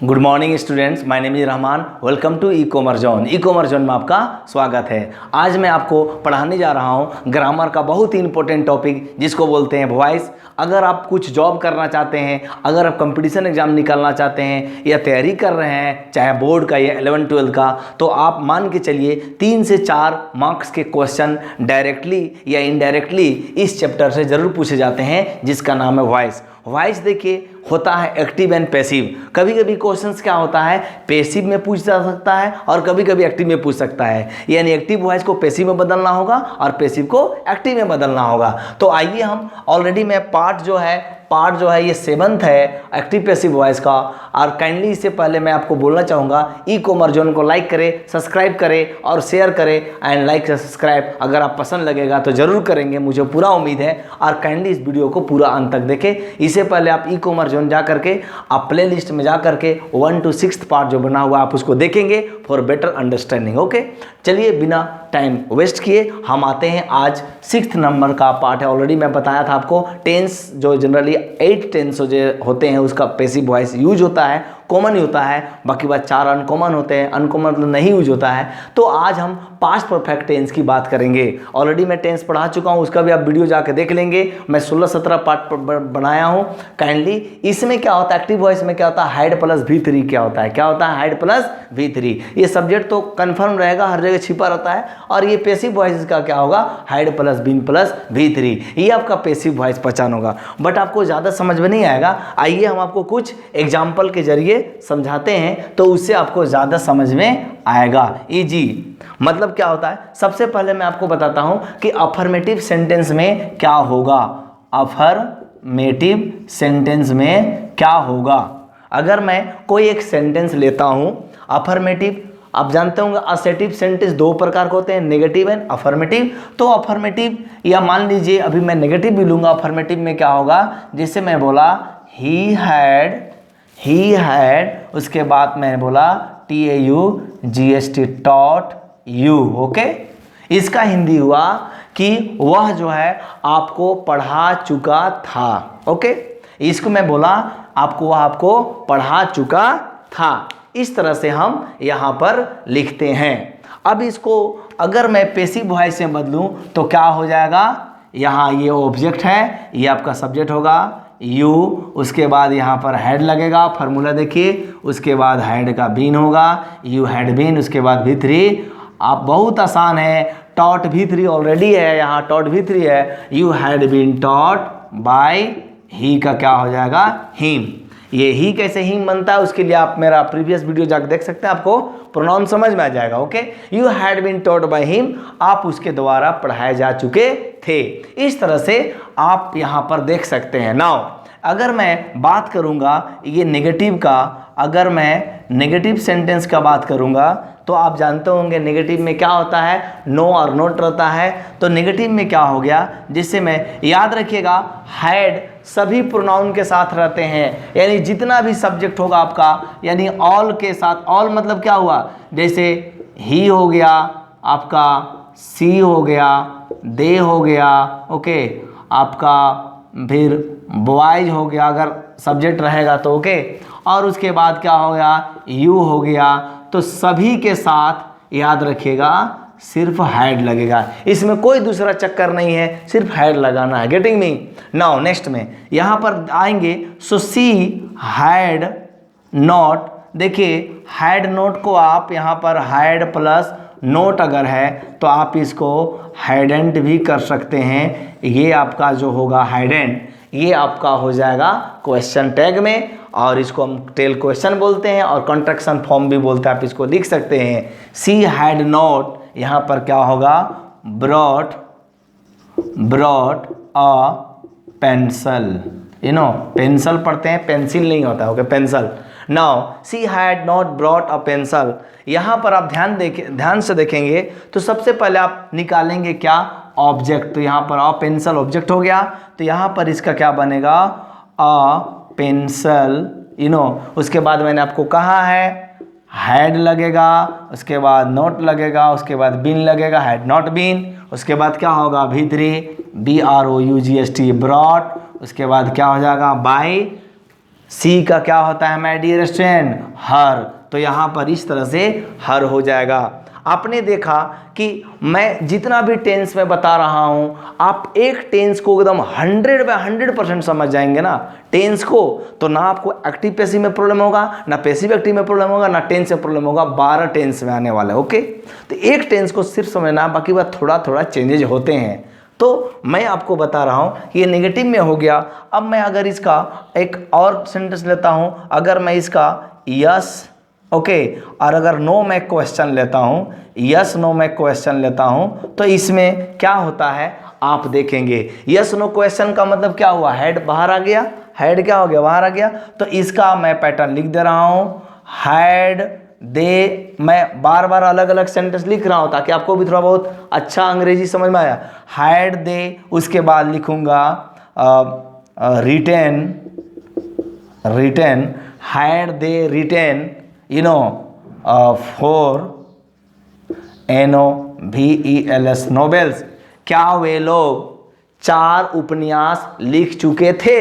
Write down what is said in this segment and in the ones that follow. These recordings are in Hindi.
Good morning students, my name is Rahman. Welcome to e commerce zone. E commerce zone में आपका स्वागत है। आज मैं आपको पढ़ाने जा रहा हूं ग्रामर का बहुत ही इंपॉर्टेंट टॉपिक जिसको बोलते हैं वॉइस। अगर आप कुछ जॉब करना चाहते हैं, अगर आप कंपटीशन एग्जाम निकालना चाहते हैं या तैयारी कर रहे हैं, चाहे बोर्ड का या 11-12 का, तो आप मान के चलिए 3 से 4 मार्क्स के क्वेश्चन डायरेक्टली या इनडायरेक्टली इस चैप्टर से ज़रूर पूछे जाते हैं जिसका नाम है वॉइस। वॉइस देखिए होता है एक्टिव एंड पैसिव। कभी कभी क्वेश्चंस क्या होता है पैसिव में पूछ जा सकता है और कभी कभी एक्टिव में पूछ सकता है, यानी एक्टिव वॉइस को पैसिव में बदलना होगा और पैसिव को एक्टिव में बदलना होगा। तो आइए हम ऑलरेडी मैं पार्ट जो है ये 7th है एक्टिव पैसिव वॉइस का। और काइंडली इससे पहले मैं आपको बोलना चाहूँगा ई कॉमर्स जोन को लाइक करें, सब्सक्राइब करें और शेयर करें। एंड लाइक से सब्सक्राइब अगर आप पसंद लगेगा तो ज़रूर करेंगे, मुझे पूरा उम्मीद है। और काइंडली इस वीडियो को पूरा अंत तक देखें। इससे पहले आप ई कॉमर्स जोन जा करके आप प्ले लिस्ट में जा करके 1 to 6th पार्ट जो बना हुआ आप उसको देखेंगे फॉर बेटर अंडरस्टैंडिंग। ओके, चलिए बिना टाइम वेस्ट किए हम आते हैं। आज 6th नंबर का पार्ट है। ऑलरेडी मैं बताया था आपको टेंस जो जनरली 8 टेंस जो होते हैं उसका पैसिव वॉइस यूज होता है, कॉमन ही होता है। बाकी बात 4 अनकॉमन होते हैं, अनकॉमन मतलब नहीं यूज होता है। तो आज हम पास्ट परफेक्ट टेंस की बात करेंगे। ऑलरेडी मैं टेंस पढ़ा चुका हूँ, उसका भी आप वीडियो जाके देख लेंगे। मैं 16-17 पार्ट बनाया हूँ काइंडली। इसमें क्या होता है एक्टिव वॉइस में क्या होता है हेड प्लस V3 क्या होता है, क्या होता है हेड प्लस V3। ये सब्जेक्ट तो कन्फर्म रहेगा, हर जगह छिपा रहता है। और ये पैसिव वॉइस का क्या होगा head plus been plus V3, ये आपका पैसिव वॉइस पहचान होगा। बट आपको ज़्यादा समझ में नहीं आएगा। आइए हम आपको कुछ एग्जाम्पल के जरिए समझाते हैं तो उससे आपको ज़्यादा समझ में आएगा। इजी मतलब क्या होता है, सबसे पहले मैं आपको बताता हूं कि अफर्मेटिव सेंटेंस में क्या होगा। अफर्मेटिव सेंटेंस में क्या होगा, अगर मैं कोई एक सेंटेंस लेता हूं अफर्मेटिव, आप जानते होंगे असेटिव सेंटेंस 2 प्रकार के होते हैं, नेगेटिव एंड अफर्मेटिव। तो अफर्मेटिव या मान लीजिए अभी मैं नेगेटिव भी लूंगा। अफर्मेटिव में क्या होगा, जैसे मैं बोला ही हैड, उसके बाद मैंने बोला TAUGHT taught you। ओके, इसका हिंदी हुआ कि वह जो है आपको पढ़ा चुका था। ओके, इसको मैं बोला वह आपको पढ़ा चुका था। इस तरह से हम यहाँ पर लिखते हैं। अब इसको अगर मैं पैसिव वॉइस में बदलूं तो क्या हो जाएगा, यहाँ ये ऑब्जेक्ट है, ये आपका सब्जेक्ट होगा यू, उसके बाद यहाँ पर हेड लगेगा, फार्मूला देखिए, उसके बाद हेड का बीन होगा, यू हैड बीन, उसके बाद V3। आप बहुत आसान है, टॉट V3 ऑलरेडी है, यहाँ टॉट V3 है, you had been taught by he का क्या हो जाएगा हिम। ये ही कैसे हिम बनता है उसके लिए आप मेरा प्रीवियस वीडियो जाकर देख सकते हैं, आपको प्रोनाउन समझ में आ जाएगा। Okay, you had been taught by him, आप उसके द्वारा पढ़ाए जा चुके थे। इस तरह से आप यहाँ पर देख सकते हैं। नाउ अगर मैं बात करूँगा ये नेगेटिव का, अगर मैं नेगेटिव सेंटेंस का बात करूँगा तो आप जानते होंगे नेगेटिव में क्या होता है, नो और नोट रहता है। तो नेगेटिव में क्या हो गया, जिससे मैं याद रखिएगा हैड सभी प्रोनाउन के साथ रहते हैं, यानी जितना भी सब्जेक्ट होगा आपका, यानी ऑल के साथ। ऑल मतलब क्या हुआ, जैसे ही हो गया आपका, सी हो गया, दे हो गया, ओके, आपका फिर बॉयज हो गया अगर सब्जेक्ट रहेगा तो, ओके, और उसके बाद क्या हो गया यू हो गया। तो सभी के साथ याद रखिएगा सिर्फ हैड लगेगा, इसमें कोई दूसरा चक्कर नहीं है, सिर्फ हैड लगाना है। Getting me? नाउ नेक्स्ट में यहाँ पर आएंगे। सो सी हैड नॉट, देखिए हैड नोट को आप यहाँ पर हैड प्लस नोट अगर है तो आप इसको हैडेंट भी कर सकते हैं। ये आपका जो होगा हैडेंट, ये आपका हो जाएगा क्वेश्चन टैग में, और इसको हम टेल क्वेश्चन बोलते हैं और कंट्रैक्शन फॉर्म भी बोलते हैं, आप इसको लिख सकते हैं। सी हैड नॉट, यहाँ पर क्या होगा ब्रॉट अ पेंसिल। पेंसिल पढ़ते हैं, पेंसिल नहीं होता, okay, pencil. Now she had not brought a pencil. यहाँ पर आप ध्यान से देखेंगे तो सबसे पहले आप निकालेंगे क्या ऑब्जेक्ट। तो यहाँ पर अ पेंसिल ऑब्जेक्ट हो गया, तो यहाँ पर इसका क्या बनेगा अ पेंसिल। उसके बाद मैंने आपको कहा है हैड लगेगा, उसके बाद नोट लगेगा, उसके बाद बीन लगेगा, हैड नॉट बीन। उसके बाद क्या होगा V3 BROUGHT ब्रॉट। उसके बाद क्या हो जाएगा बाय सी का क्या होता है माय डियर स्टूडेंट? हर। तो यहाँ पर इस तरह से हर हो जाएगा। आपने देखा कि मैं जितना भी टेंस में बता रहा हूँ, आप एक टेंस को एकदम 100% समझ जाएंगे ना टेंस को, तो ना आपको एक्टिव पैसिव में प्रॉब्लम होगा, ना पैसिव एक्टिव में प्रॉब्लम होगा, ना टेंस में प्रॉब्लम होगा। 12 टेंस में आने वाला है। ओके, तो एक टेंस को सिर्फ समझना, बाकी बात थोड़ा थोड़ा चेंजेज होते हैं। तो मैं आपको बता रहा हूँ ये नेगेटिव में हो गया। अब मैं अगर इसका एक और सेंटेंस लेता हूँ, अगर मैं इसका यस ओके और अगर नो मैं क्वेश्चन लेता हूँ, यस नो मैं क्वेश्चन लेता हूँ, तो इसमें क्या होता है आप देखेंगे। यस नो क्वेश्चन का मतलब क्या हुआ? हेड बाहर आ गया, हेड क्या हो गया? बाहर आ गया। तो इसका मैं पैटर्न लिख दे रहा हूँ, हैड दे। मैं बार बार अलग अलग सेंटेंस लिख रहा हूँ ताकि आपको भी थोड़ा बहुत अच्छा अंग्रेजी समझ में आया। हैड दे, उसके बाद लिखूंगा written, written, had they written for NOVELS novels. क्या वे लोग 4 उपन्यास लिख चुके थे?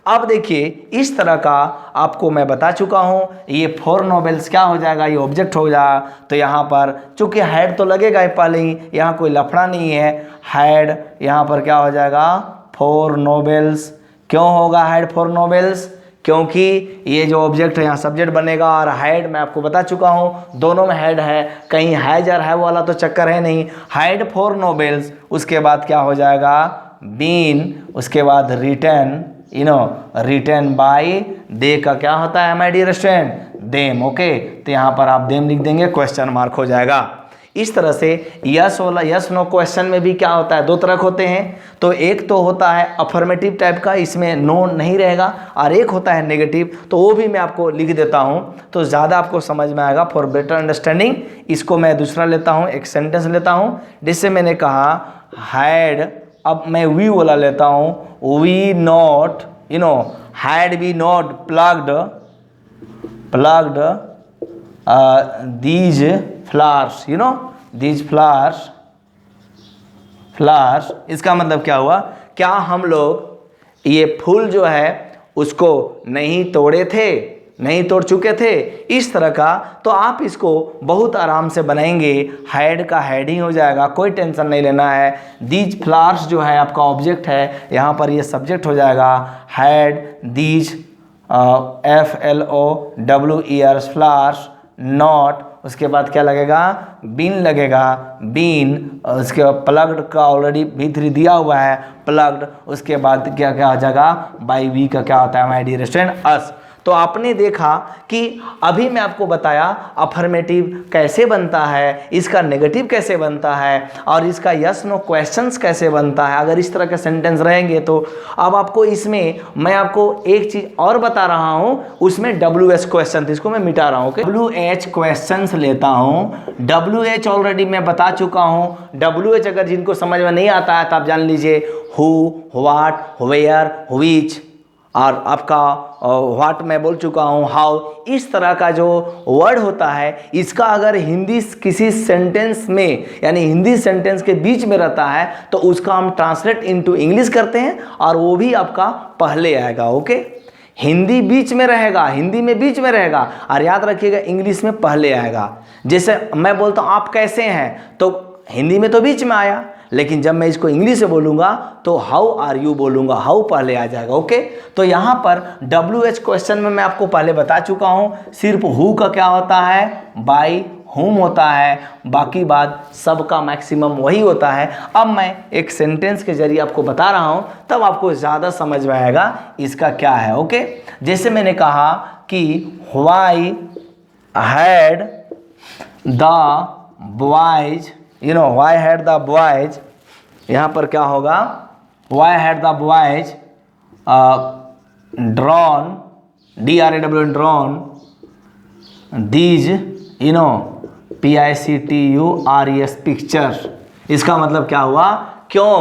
अब देखिए इस तरह का आपको मैं बता चुका हूँ। ये 4 नॉवेल्स क्या हो जाएगा? ये ऑब्जेक्ट हो जाएगा। तो यहाँ पर चूंकि हैड तो लगेगा ही पहले ही, यहाँ कोई लफड़ा नहीं है। हैड यहाँ पर क्या हो जाएगा? 4 नॉवेल्स। क्यों होगा हैड 4 नॉवेल्स? क्योंकि ये जो ऑब्जेक्ट है यहाँ सब्जेक्ट बनेगा, और हैड मैं आपको बता चुका हूँ दोनों में हैड है, कहीं हैज और है वाला तो चक्कर है नहीं। हैड 4 नॉवेल्स, उसके बाद क्या हो जाएगा? बीन, उसके बाद रिटर्न रिटर्न बाय दे का क्या होता है my dear student? Them. Okay, तो यहाँ पर आप देम लिख देंगे, क्वेश्चन मार्क हो जाएगा। इस तरह से यस वाला यस नो क्वेश्चन में भी क्या होता है? 2 तरह होते हैं। तो एक तो होता है अफर्मेटिव टाइप का, इसमें नो नहीं रहेगा, और एक होता है नेगेटिव, तो वो भी मैं आपको लिख देता हूँ तो ज़्यादा आपको समझ में आएगा फॉर बेटर अंडरस्टैंडिंग। इसको मैं दूसरा लेता हूँ, एक सेंटेंस लेता हूँ। जैसे मैंने कहा हैड, अब मैं वी वाला लेता हूँ, we not had we not plugged these flowers, these flowers। इसका मतलब क्या हुआ? क्या हम लोग ये फूल जो है उसको नहीं तोड़े थे, नहीं तोड़ चुके थे? इस तरह का। तो आप इसको बहुत आराम से बनाएंगे। हैड का हेडिंग हो जाएगा, कोई टेंशन नहीं लेना है। दीज फ्लावर्स जो है आपका ऑब्जेक्ट है, यहाँ पर ये सब्जेक्ट हो जाएगा। Had these FLOWERS flowers not, उसके बाद क्या लगेगा? बीन लगेगा, बीन। उसके बाद प्लग्ड का ऑलरेडी V3 दिया हुआ है, प्लग्ड। उसके बाद क्या क्या आ जाएगा? बाई वी का क्या होता है माय डियर स्टूडेंट? अस। तो आपने देखा कि अभी मैं आपको बताया अफर्मेटिव कैसे बनता है, इसका नेगेटिव कैसे बनता है, और इसका यस नो क्वेश्चंस कैसे बनता है अगर इस तरह के सेंटेंस रहेंगे तो। अब आपको इसमें मैं आपको एक चीज़ और बता रहा हूँ, उसमें WH क्वेश्चन, इसको मैं मिटा रहा हूँ। WH क्वेश्चंस लेता हूँ। WH ऑलरेडी मैं बता चुका हूँ। WH अगर जिनको समझ में नहीं आता है तो आप जान लीजिए हु, व्हाट, वेयर, व्हिच, और आपका व्हाट मैं बोल चुका हूँ, हाउ। इस तरह का जो वर्ड होता है, इसका अगर हिंदी किसी सेंटेंस में यानी हिंदी सेंटेंस के बीच में रहता है तो उसका हम ट्रांसलेट इनटू इंग्लिश करते हैं, और वो भी आपका पहले आएगा। ओके, हिंदी बीच में रहेगा, हिंदी में बीच में रहेगा, और याद रखिएगा इंग्लिश में पहले आएगा। जैसे मैं बोलता हूँ आप कैसे हैं, तो हिंदी में तो बीच में आया, लेकिन जब मैं इसको इंग्लिश से बोलूँगा तो हाउ आर यू बोलूँगा, हाउ पहले आ जाएगा। ओके, तो यहाँ पर WH क्वेश्चन में मैं आपको पहले बता चुका हूँ, सिर्फ हु का क्या होता है? बाय हुम होता है, बाकी बात सबका मैक्सिमम वही होता है। अब मैं एक सेंटेंस के जरिए आपको बता रहा हूँ, तब आपको ज़्यादा समझ में आएगा इसका क्या है। ओके, जैसे मैंने कहा कि why had the boys, why had the boys, यहाँ पर क्या होगा? why had the boys drawn, DRAW drawn these PICTURES pictures। इसका मतलब क्या हुआ? क्यों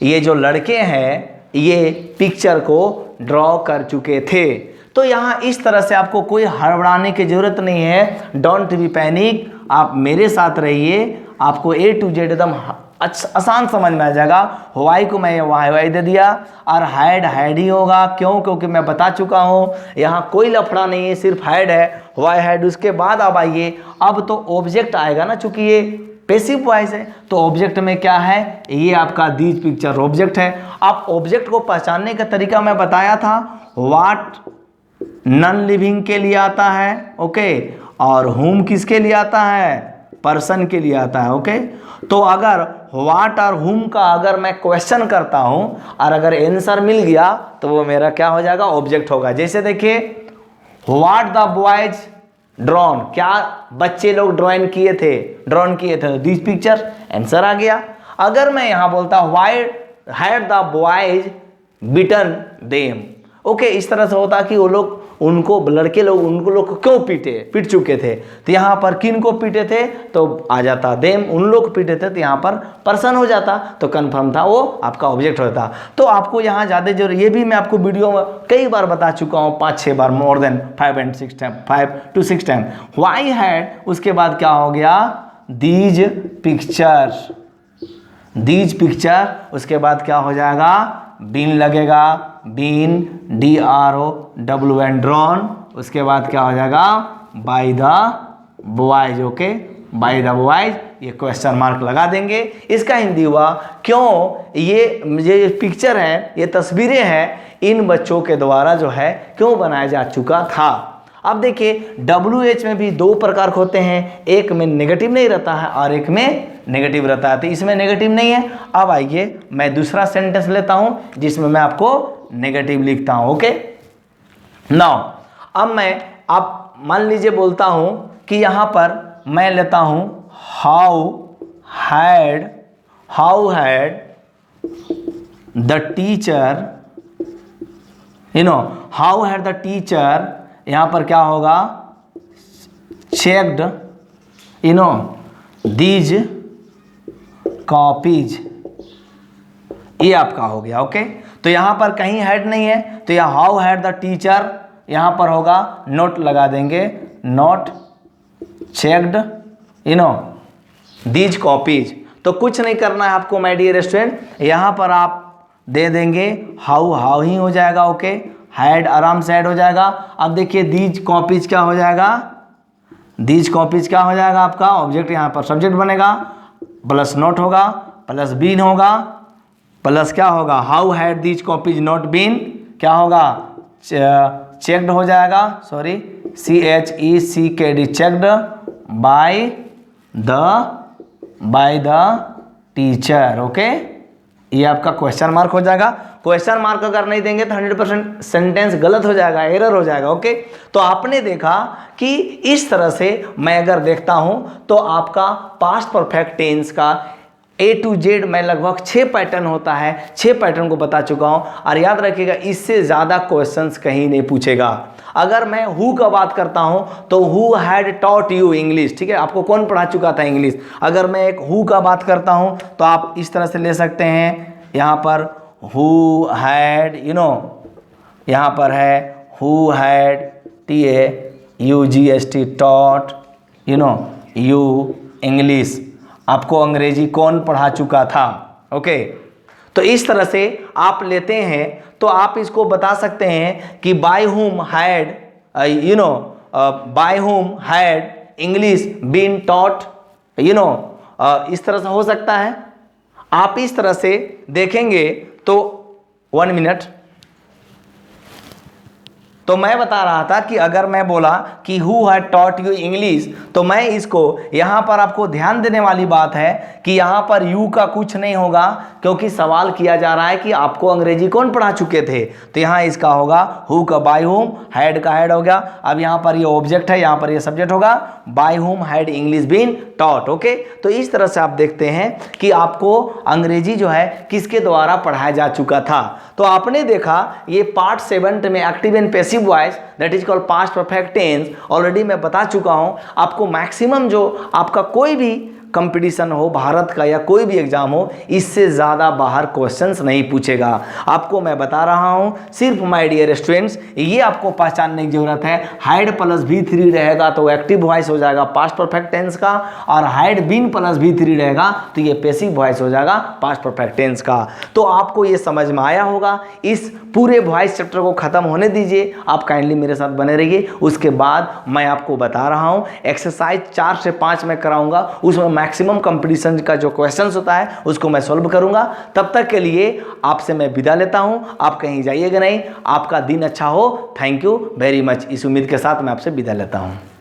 ये जो लड़के हैं ये पिक्चर को ड्रॉ कर चुके थे। तो यहाँ इस तरह से आपको कोई हड़बड़ाने की जरूरत नहीं है। डोंट बी पैनिक, आप मेरे साथ रहिए, आपको A to Z एकदम अच्छा आसान समझ में आ जाएगा। वाई को मैं वाई वाई दे दिया और हैड ही होगा। क्यों? क्योंकि मैं बता चुका हूं यहाँ कोई लफड़ा नहीं है, सिर्फ हैड है, वाई हैड। उसके बाद अब आइए, अब तो ऑब्जेक्ट आएगा ना, चूंकि ये पैसिव वॉइस है तो ऑब्जेक्ट में क्या है, ये आपका दीज पिक्चर ऑब्जेक्ट है। आप ऑब्जेक्ट को पहचानने का तरीका मैं बताया था, वाट नॉन लिविंग के लिए आता है, ओके, और हुम किसके लिए आता है, पर्सन के लिए आता है, ओके। तो अगर व्हाट और हुम का अगर मैं क्वेश्चन करता हूं और अगर आंसर मिल गया तो वो मेरा क्या हो जाएगा, ऑब्जेक्ट होगा। जैसे देखिए, व्हाट द बॉयज ड्रॉन, क्या बच्चे लोग ड्रॉइंग किए थे, दिस पिक्चर, आंसर आ गया। अगर मैं यहां बोलता why had the boys bitten them, okay, इस तरह से होता कि वो लोग उनको लड़के लोग उनको लोग को क्यों पीट चुके थे, तो यहाँ पर किन को पीटे थे तो आ जाता देम, उन लोग पीटे थे तो यहाँ पर पर्सन हो जाता, तो कन्फर्म था वो आपका ऑब्जेक्ट होता। तो आपको यहाँ ज़्यादा जरूर, ये भी मैं आपको वीडियो में कई बार बता चुका हूँ, 5-6 बार, more than 5 to 6 time. Why had, उसके बाद क्या हो गया, दीज पिक्चर, उसके बाद क्या हो जाएगा, बीन लगेगा, बीन DROWN ड्रॉन, उसके बाद क्या हो जाएगा, by the boys, okay, by the boys, ये क्वेश्चन मार्क लगा देंगे। इसका हिंदी हुआ, क्यों ये पिक्चर है, ये तस्वीरें हैं, इन बच्चों के द्वारा जो है क्यों बनाया जा चुका था। अब देखिए, WH में भी 2 प्रकार के होते हैं, एक में नेगेटिव नहीं रहता है और एक में नेगेटिव रहता है, तो इसमें नेगेटिव नहीं है। अब आइए मैं दूसरा सेंटेंस लेता हूं जिसमें मैं आपको नेगेटिव लिखता हूं, ओके। नाउ अब मैं मान लीजिए बोलता हूं कि यहां पर मैं लेता हूं how had the teacher, how had the teacher, यहां पर क्या होगा, चेक्ड दीज कॉपीज, ये आपका हो गया, ओके। तो यहां पर कहीं हेड नहीं है, तो यह हाउ हैड द टीचर, यहां पर होगा नोट लगा देंगे, नोट चेक्ड दीज कॉपीज। तो कुछ नहीं करना है आपको माय डियर स्टूडेंट, यहां पर आप दे देंगे हाउ ही हो जाएगा, ओके, हैड आराम से ऐड हो जाएगा। अब देखिए, दीज कॉपीज क्या हो जाएगा, दीज कॉपीज क्या हो जाएगा आपका ऑब्जेक्ट, यहां पर सब्जेक्ट बनेगा, प्लस नोट होगा, प्लस बीन होगा, प्लस क्या होगा, how had these copies not been, क्या होगा, चेक्ड हो जाएगा, sorry, CHECKD, checked by the teacher, okay. ये आपका क्वेश्चन मार्क हो जाएगा। क्वेश्चन मार्क अगर नहीं देंगे तो 100% सेंटेंस गलत हो जाएगा, एरर हो जाएगा, ओके। तो आपने देखा कि इस तरह से मैं अगर देखता हूं तो आपका पास्ट परफेक्ट टेंस का A to Z मैं लगभग 6 पैटर्न होता है, 6 पैटर्न को बता चुका हूं। और याद रखिएगा, इससे ज़्यादा क्वेश्चंस कहीं नहीं पूछेगा। अगर मैं हु का बात करता हूं तो who had taught you English, ठीक है, आपको कौन पढ़ा चुका था इंग्लिश। अगर मैं एक हु का बात करता हूं तो आप इस तरह से ले सकते हैं, यहाँ पर हु हैड, यहाँ पर है who had TAUGST taught you English, आपको अंग्रेजी कौन पढ़ा चुका था, ओके। तो इस तरह से आप लेते हैं तो आप इसको बता सकते हैं कि bye whom had English been taught, इस तरह से हो सकता है। आप इस तरह से देखेंगे तो 1 मिनट, तो मैं बता रहा था कि अगर मैं बोला कि who had taught you English, तो मैं इसको यहाँ पर आपको ध्यान देने वाली बात है कि यहाँ पर यू का कुछ नहीं होगा, क्योंकि सवाल किया जा रहा है कि आपको अंग्रेजी कौन पढ़ा चुके थे। तो यहाँ इसका होगा हु का बाय हुम, हैड का हैड हो गया। अब यहाँ पर ये ऑब्जेक्ट है, यहाँ पर ये सब्जेक्ट होगा, by whom had English been taught, okay. तो इस तरह से आप देखते हैं कि आपको अंग्रेजी जो है किसके द्वारा पढ़ाया जा चुका था। तो आपने देखा ये पार्ट 7 में active and passive voice, that is called past perfect tense, already मैं बता चुका हूं। आपको मैक्सिमम जो आपका कोई भी कंपटीशन हो भारत का या कोई भी एग्जाम हो, इससे ज़्यादा बाहर क्वेश्चंस नहीं पूछेगा। आपको मैं बता रहा हूं, सिर्फ माय डियर स्टूडेंट्स ये आपको पहचानने की जरूरत है, हाइड प्लस V3 रहेगा तो एक्टिव वॉइस हो जाएगा पास्ट परफेक्ट टेंस का, और हाइड बीन प्लस V3 रहेगा तो ये पैसिव वॉइस हो जाएगा पास्ट परफेक्ट टेंस का। तो आपको ये समझ में आया होगा। इस पूरे वॉइस चैप्टर को खत्म होने दीजिए, आप काइंडली मेरे साथ बने रहिए। उसके बाद मैं आपको बता रहा हूं एक्सरसाइज 4 से 5 में कराऊंगा, उसमें मैक्सिमम कंपटीशन का जो क्वेश्चंस होता है उसको मैं सॉल्व करूंगा। तब तक के लिए आपसे मैं विदा लेता हूं, आप कहीं जाइएगा नहीं। आपका दिन अच्छा हो। Thank you very much. इस उम्मीद के साथ मैं आपसे विदा लेता हूं।